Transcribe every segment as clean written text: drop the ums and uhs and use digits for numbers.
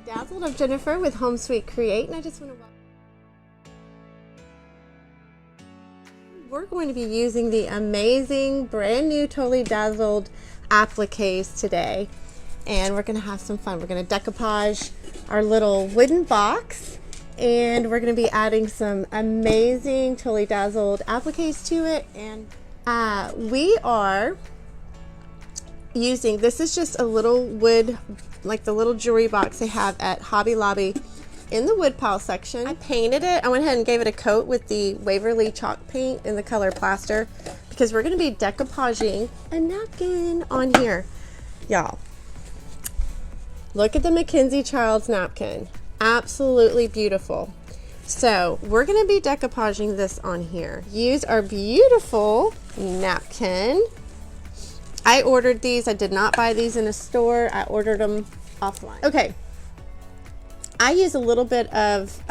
Dazzled. I'm Jennifer with Home Sweet Create, and I just want to welcome. We're going to be using the amazing brand new Totally Dazzled appliques today, and we're going to have some fun. We're going to decoupage our little wooden box, and we're going to be adding some amazing Totally Dazzled appliques to it. And we are using, this is just a little wood, like the little jewelry box they have at Hobby Lobby in the wood pile section. I painted it. I went ahead and gave it a coat with the Waverly chalk paint in the color plaster because we're going to be decoupaging a napkin on here. Y'all, look at the Mackenzie Childs napkin. Absolutely beautiful. So we're going to be decoupaging this on here. Use our beautiful napkin. I ordered these. I did not buy these in a store. I ordered them offline. Okay. I use a little bit of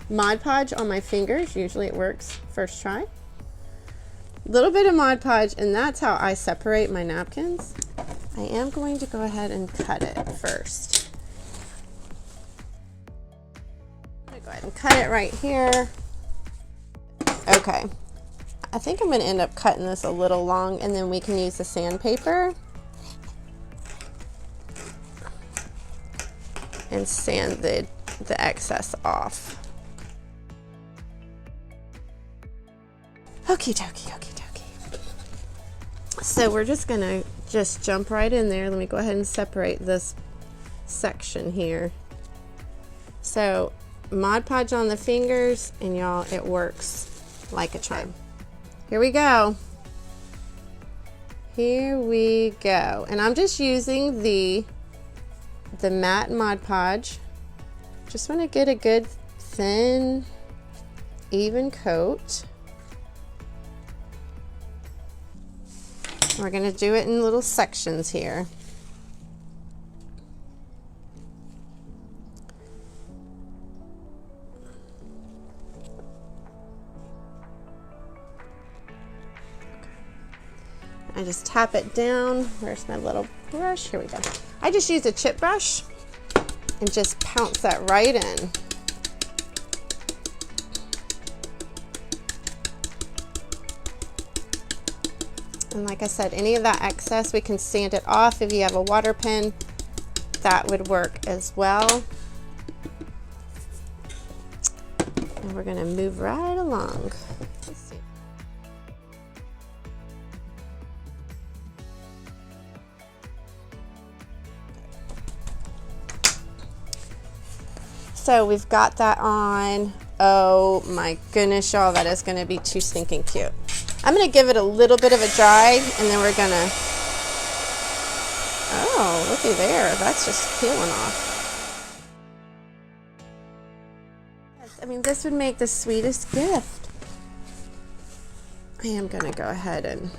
Mod Podge on my fingers. Usually it works first try. Little bit of Mod Podge, and that's how I separate my napkins. I am going to go ahead and cut it first. I'm going to go ahead and cut it right here. Okay. I think I'm going to end up cutting this a little long, and then we can use the sandpaper and sand the excess off. Okie dokie, okie dokie. So we're just going to jump right in there. Let me go ahead and separate this section here. So Mod Podge on the fingers, and y'all, it works like a charm. Here we go. Here we go. And I'm just using the matte Mod Podge. Just want to get a good thin, even coat. We're going to do it in little sections here. I just tap it down. Where's my little brush? Here we go. I just use a chip brush and just pounce that right in. And like I said, any of that excess, we can sand it off. If you have a water pen, that would work as well. And we're gonna move right along. Let's see. So we've got that on. Oh my goodness, y'all, that is gonna be too stinking cute. I'm gonna give it a little bit of a dry, and then we're gonna, oh, looky there, that's just peeling off. Yes, I mean, this would make the sweetest gift. I am gonna go ahead and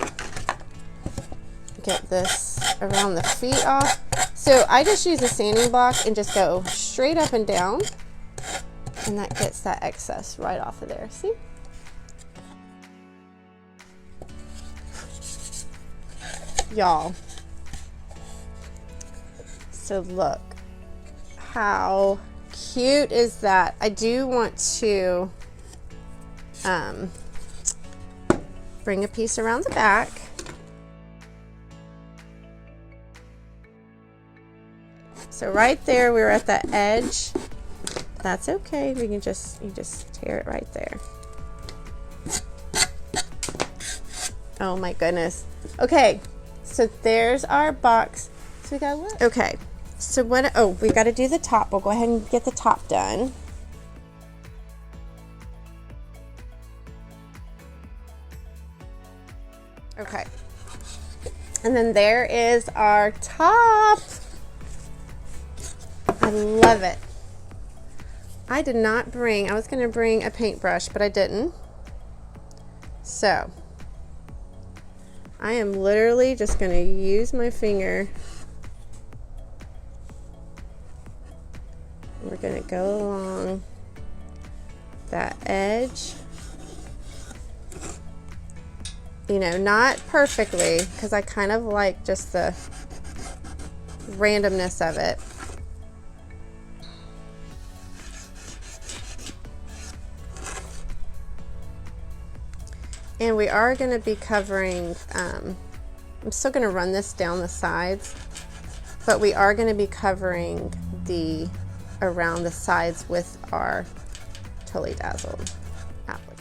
get this around the feet off. So I just use a sanding block and just go straight up and down, and that gets that excess right off of there. See? Y'all. So look, how cute is that? I do want to bring a piece around the back. So right there, we were at the edge. That's okay. We can you just tear it right there. Oh my goodness. Okay, so there's our box. So we got what? Okay. So what? Oh, we got to do the top. We'll go ahead and get the top done. Okay. And then there is our top. I love it. I did not bring, I was going to bring a paintbrush, but I didn't. So I am literally just going to use my finger. We're going to go along that edge. You know, not perfectly, because I kind of like just the randomness of it. And we are going to be covering, I'm still going to run this down the sides, but we are going to be covering around the sides with our Totally Dazzled applique.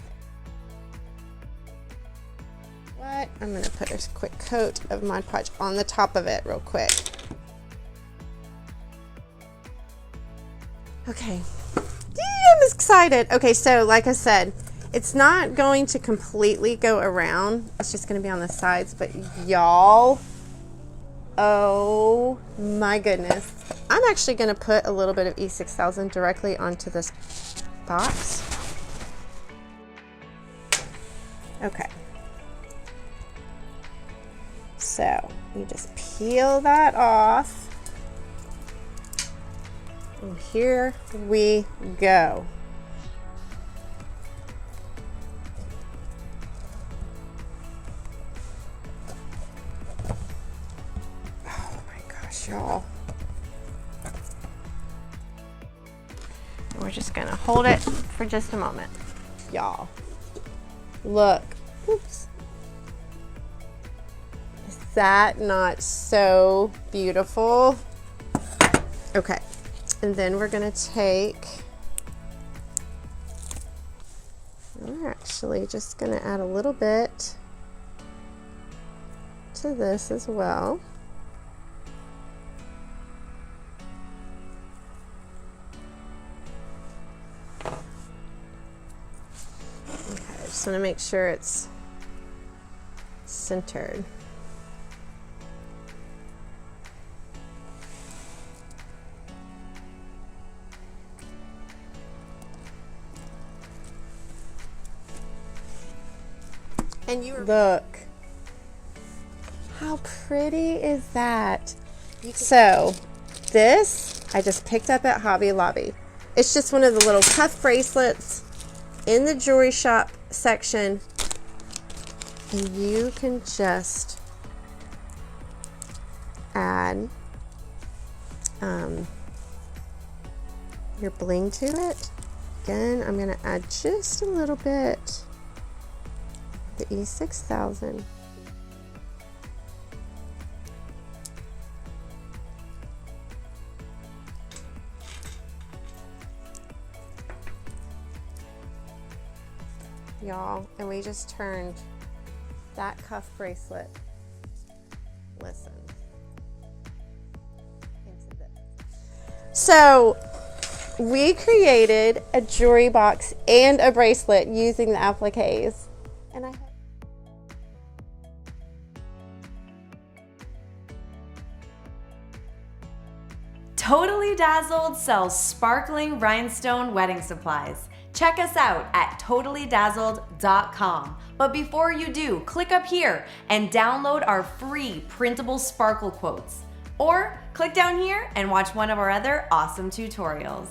I'm going to put a quick coat of Mod Podge on the top of it real quick. Okay, I'm excited. Okay, so like I said, it's not going to completely go around. It's just going to be on the sides, but y'all, oh my goodness. I'm actually going to put a little bit of E6000 directly onto this box. Okay. So you just peel that off. And here we go. Oh my gosh, y'all. We're just gonna hold it for just a moment. Y'all, look. Oops. Is that not so beautiful? Okay. And then we're going to we're actually just going to add a little bit to this as well. Okay, I just want to make sure it's centered. And you look, how pretty is that? So this I just picked up at Hobby Lobby. It's just one of the little cuff bracelets in the jewelry shop section, and you can just add your bling to it. Again, I'm going to add just a little bit. The E6000. Y'all, and we just turned that cuff bracelet, listen, into this. So we created a jewelry box and a bracelet using the appliques, and I Totally Dazzled sells sparkling rhinestone wedding supplies. Check us out at totallydazzled.com. But before you do, click up here and download our free Printable Sparkle Quotes. Or click down here and watch one of our other awesome tutorials.